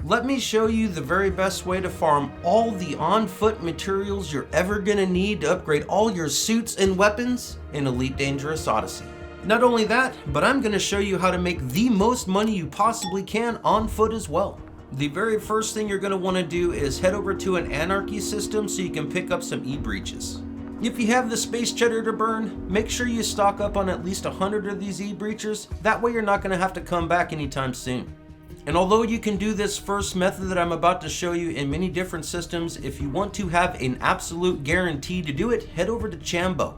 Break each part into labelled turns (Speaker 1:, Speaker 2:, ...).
Speaker 1: let me show you the very best way to farm all the on-foot materials you're ever gonna need to upgrade all your suits and weapons in Elite Dangerous Odyssey. Not only that, but I'm gonna show you how to make the most money you possibly can on foot as well. The very first thing you're gonna wanna do is head over to an anarchy system so you can pick up some e-breaches. If you have the space cheddar to burn, make sure you stock up on at least 100 of these e-breaches, that way you're not gonna have to come back anytime soon. And although you can do this first method that I'm about to show you in many different systems, if you want to have an absolute guarantee to do it, head over to Chambo.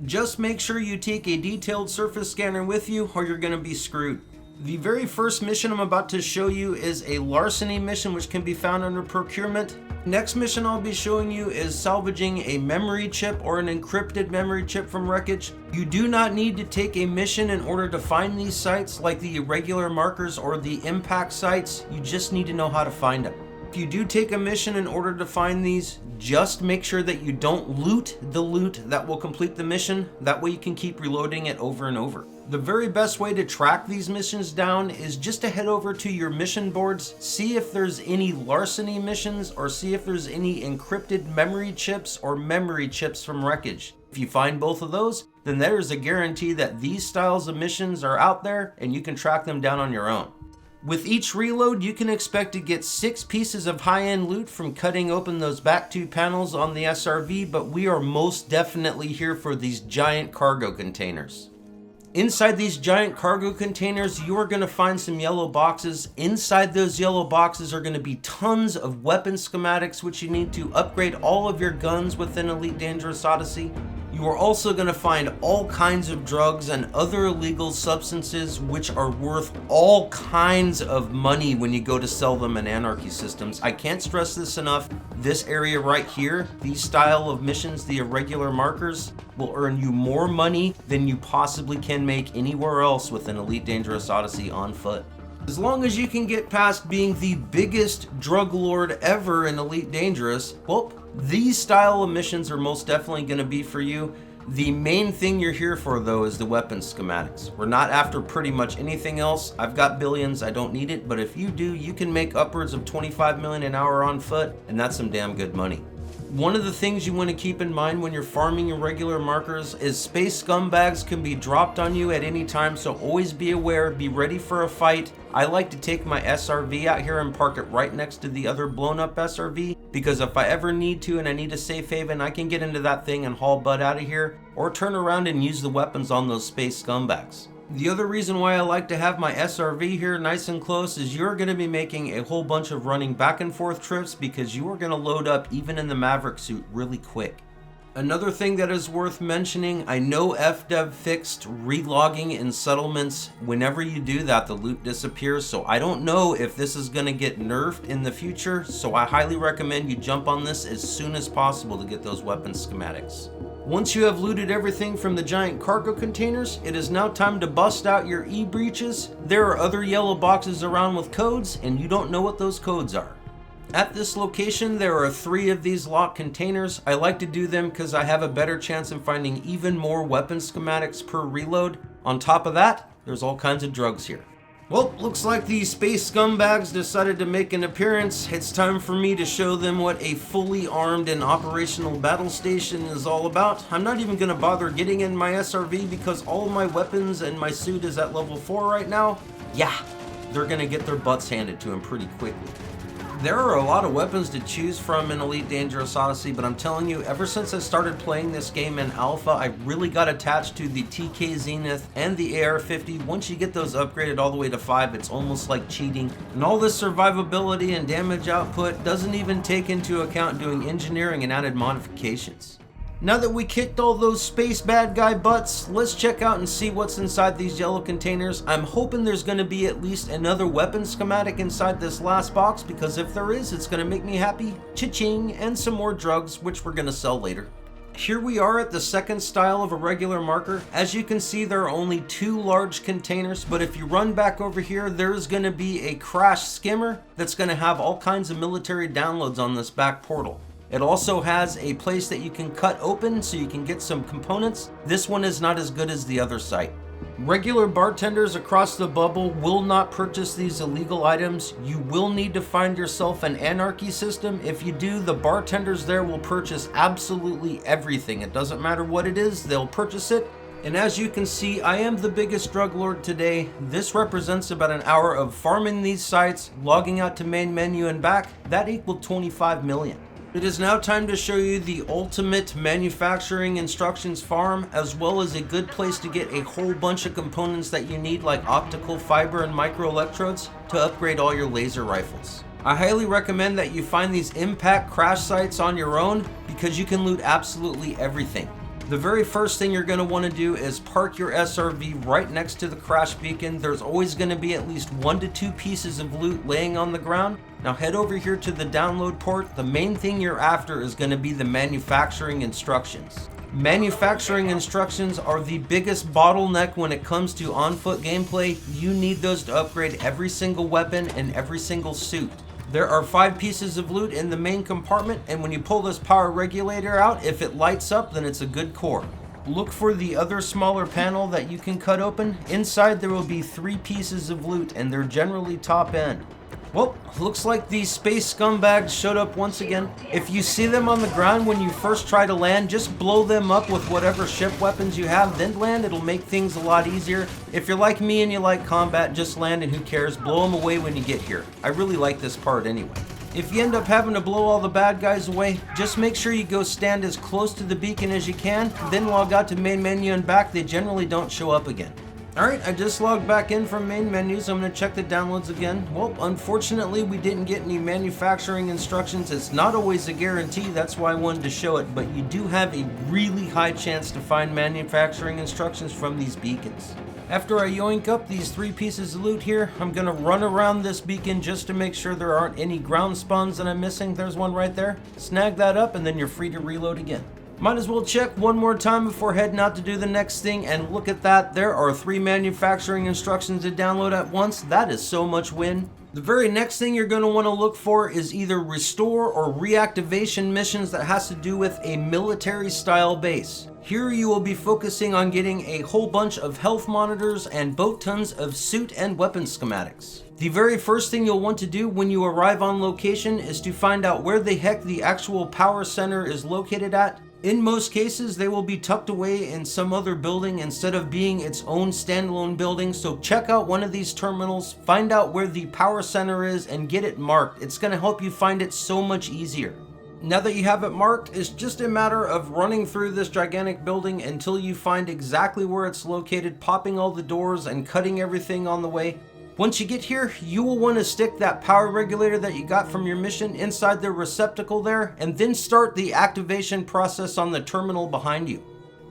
Speaker 1: Just make sure you take a detailed surface scanner with you or you're gonna be screwed. The very first mission I'm about to show you is a larceny mission which can be found under procurement. Next mission I'll be showing you is salvaging a memory chip or an encrypted memory chip from wreckage. You do not need to take a mission in order to find these sites like the irregular markers or the impact sites. You just need to know how to find them. If you do take a mission in order to find these, just make sure that you don't loot the loot that will complete the mission. That way you can keep reloading it over and over. The very best way to track these missions down is just to head over to your mission boards, see if there's any larceny missions or see if there's any encrypted memory chips or memory chips from wreckage. If you find both of those, then there's a guarantee that these styles of missions are out there and you can track them down on your own. With each reload, you can expect to get 6 pieces of high-end loot from cutting open those back 2 panels on the SRV, but we are most definitely here for these giant cargo containers. Inside these giant cargo containers, you are going to find some yellow boxes. Inside those yellow boxes are going to be tons of weapon schematics, which you need to upgrade all of your guns within Elite Dangerous Odyssey. You are also going to find all kinds of drugs and other illegal substances which are worth all kinds of money when you go to sell them in anarchy systems. I can't stress this enough. This area right here, these style of missions, the irregular markers, will earn you more money than you possibly can make anywhere else within Elite Dangerous Odyssey on foot. As long as you can get past being the biggest drug lord ever in Elite Dangerous, well, these style of missions are most definitely going to be for you. The main thing you're here for, though, is the weapon schematics. We're not after pretty much anything else. I've got billions, I don't need it, but if you do, you can make upwards of 25 million an hour on foot, and that's some damn good money. One of the things you want to keep in mind when you're farming irregular markers is space scumbags can be dropped on you at any time, so always be aware, be ready for a fight. I like to take my SRV out here and park it right next to the other blown up SRV, because if I ever need to and I need a safe haven, I can get into that thing and haul butt out of here, or turn around and use the weapons on those space scumbags. The other reason why I like to have my SRV here nice and close is you're going to be making a whole bunch of running back and forth trips because you are going to load up even in the Maverick suit really quick. Another thing that is worth mentioning, I know FDev fixed relogging in settlements. Whenever you do that, the loot disappears, so I don't know if this is going to get nerfed in the future, so I highly recommend you jump on this as soon as possible to get those weapon schematics. Once you have looted everything from the giant cargo containers, it is now time to bust out your e-breaches. There are other yellow boxes around with codes, and you don't know what those codes are. At this location, there are 3 of these locked containers. I like to do them because I have a better chance of finding even more weapon schematics per reload. On top of that, there's all kinds of drugs here. Well, looks like these space scumbags decided to make an appearance. It's time for me to show them what a fully armed and operational battle station is all about. I'm not even going to bother getting in my SRV because all of my weapons and my suit is at level 4 right now. Yeah, they're going to get their butts handed to them pretty quickly. There are a lot of weapons to choose from in Elite Dangerous Odyssey, but I'm telling you, ever since I started playing this game in Alpha, I really got attached to the TK Zenith and the AR-50. Once you get those upgraded all the way to 5, it's almost like cheating. And all this survivability and damage output doesn't even take into account doing engineering and added modifications. Now that we kicked all those space bad guy butts, let's check out and see what's inside these yellow containers. I'm hoping there's going to be at least another weapon schematic inside this last box, because if there is, it's going to make me happy. Cha-ching, and some more drugs, which we're going to sell later. Here we are at the second style of irregular marker. As you can see, there are only 2 large containers, but if you run back over here, there's going to be a crash skimmer that's going to have all kinds of military downloads on this back portal. It also has a place that you can cut open so you can get some components. This one is not as good as the other site. Regular bartenders across the bubble will not purchase these illegal items. You will need to find yourself an anarchy system. If you do, the bartenders there will purchase absolutely everything. It doesn't matter what it is, they'll purchase it. And as you can see, I am the biggest drug lord today. This represents about an hour of farming these sites, logging out to main menu and back. That equaled 25 million. It is now time to show you the ultimate manufacturing instructions farm, as well as a good place to get a whole bunch of components that you need, like optical fiber and micro electrodes, to upgrade all your laser rifles. I highly recommend that you find these impact crash sites on your own, because you can loot absolutely everything. The very first thing you're going to want to do is park your SRV right next to the crash beacon. There's always going to be at least 1 to 2 pieces of loot laying on the ground. Now head over here to the download port. The main thing you're after is going to be the manufacturing instructions. Manufacturing instructions are the biggest bottleneck when it comes to on-foot gameplay. You need those to upgrade every single weapon and every single suit. There are 5 pieces of loot in the main compartment, and when you pull this power regulator out, if it lights up, then it's a good core. Look for the other smaller panel that you can cut open. Inside there will be 3 pieces of loot, and they're generally top end. Well, looks like these space scumbags showed up once again. If you see them on the ground when you first try to land, just blow them up with whatever ship weapons you have, then land. It'll make things a lot easier. If you're like me and you like combat, just land and who cares, blow them away when you get here. I really like this part anyway. If you end up having to blow all the bad guys away, just make sure you go stand as close to the beacon as you can, then log out to main menu and back. They generally don't show up again. Alright, I just logged back in from main menu, so I'm going to check the downloads again. Well, unfortunately, we didn't get any manufacturing instructions. It's not always a guarantee, that's why I wanted to show it, but you do have a really high chance to find manufacturing instructions from these beacons. After I yoink up these 3 pieces of loot here, I'm going to run around this beacon just to make sure there aren't any ground spawns that I'm missing. There's one right there. Snag that up, and then you're free to reload again. Might as well check one more time before heading out to do the next thing, and look at that, there are 3 manufacturing instructions to download at once. That is so much win. The very next thing you're going to want to look for is either restore or reactivation missions that has to do with a military style base. Here you will be focusing on getting a whole bunch of health monitors and boat tons of suit and weapon schematics. The very first thing you'll want to do when you arrive on location is to find out where the heck the actual power center is located at. In most cases, they will be tucked away in some other building instead of being its own standalone building. So check out one of these terminals, find out where the power center is, and get it marked. It's going to help you find it so much easier. Now that you have it marked, it's just a matter of running through this gigantic building until you find exactly where it's located, popping all the doors and cutting everything on the way. Once you get here, you will want to stick that power regulator that you got from your mission inside the receptacle there, and then start the activation process on the terminal behind you.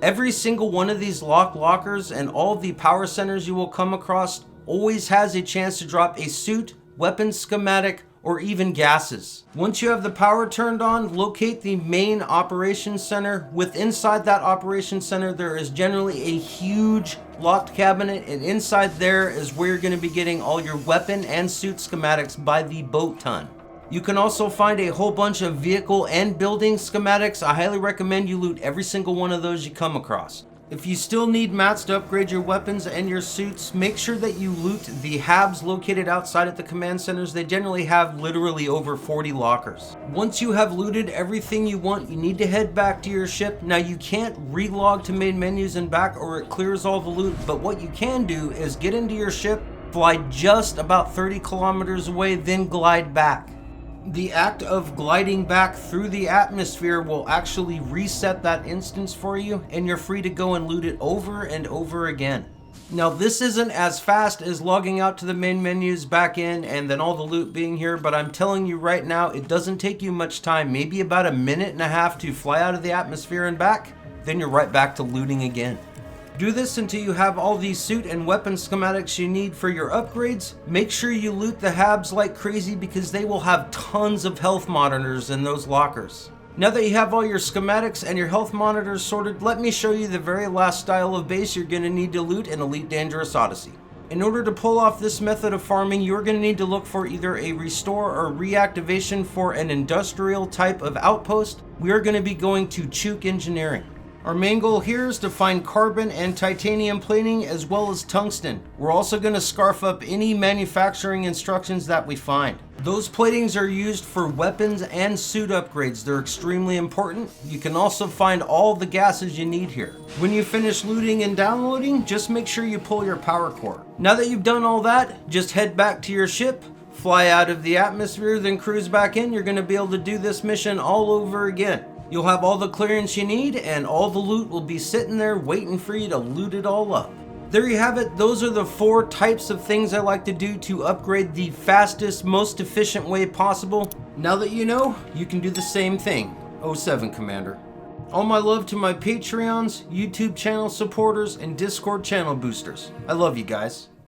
Speaker 1: Every single one of these lockers and all the power centers you will come across always has a chance to drop a suit, weapon schematic, or even gases. Once you have the power turned on, locate the main operations center. Inside that operations center, there is generally a huge locked cabinet, and inside there is where you're going to be getting all your weapon and suit schematics by the boat ton. You can also find a whole bunch of vehicle and building schematics. I highly recommend you loot every single one of those you come across. If you still need mats to upgrade your weapons and your suits, make sure that you loot the hubs located outside at the command centers. They generally have literally over 40 lockers. Once you have looted everything you want, you need to head back to your ship. Now you can't relog to main menus and back or it clears all the loot, but what you can do is get into your ship, fly just about 30 kilometers away, then glide back. The act of gliding back through the atmosphere will actually reset that instance for you, and you're free to go and loot it over and over again. Now this isn't as fast as logging out to the main menus, back in, and then all the loot being here, but I'm telling you right now, it doesn't take you much time, maybe about 1.5 minutes to fly out of the atmosphere and back, then you're right back to looting again. Do this until you have all the suit and weapon schematics you need for your upgrades. Make sure you loot the habs like crazy because they will have tons of health monitors in those lockers. Now that you have all your schematics and your health monitors sorted, let me show you the very last style of base you're going to need to loot in Elite Dangerous Odyssey. In order to pull off this method of farming, you're going to need to look for either a restore or reactivation for an industrial type of outpost. We are going to be going to Chook Engineering. Our main goal here is to find carbon and titanium plating as well as tungsten. We're also going to scarf up any manufacturing instructions that we find. Those platings are used for weapons and suit upgrades. They're extremely important. You can also find all the gases you need here. When you finish looting and downloading, just make sure you pull your power core. Now that you've done all that, just head back to your ship, fly out of the atmosphere, then cruise back in. You're going to be able to do this mission all over again. You'll have all the clearance you need, and all the loot will be sitting there waiting for you to loot it all up. There you have it. Those are the 4 types of things I like to do to upgrade the fastest, most efficient way possible. Now that you know, you can do the same thing. 07 Commander. All my love to my Patreons, YouTube channel supporters, and Discord channel boosters. I love you guys.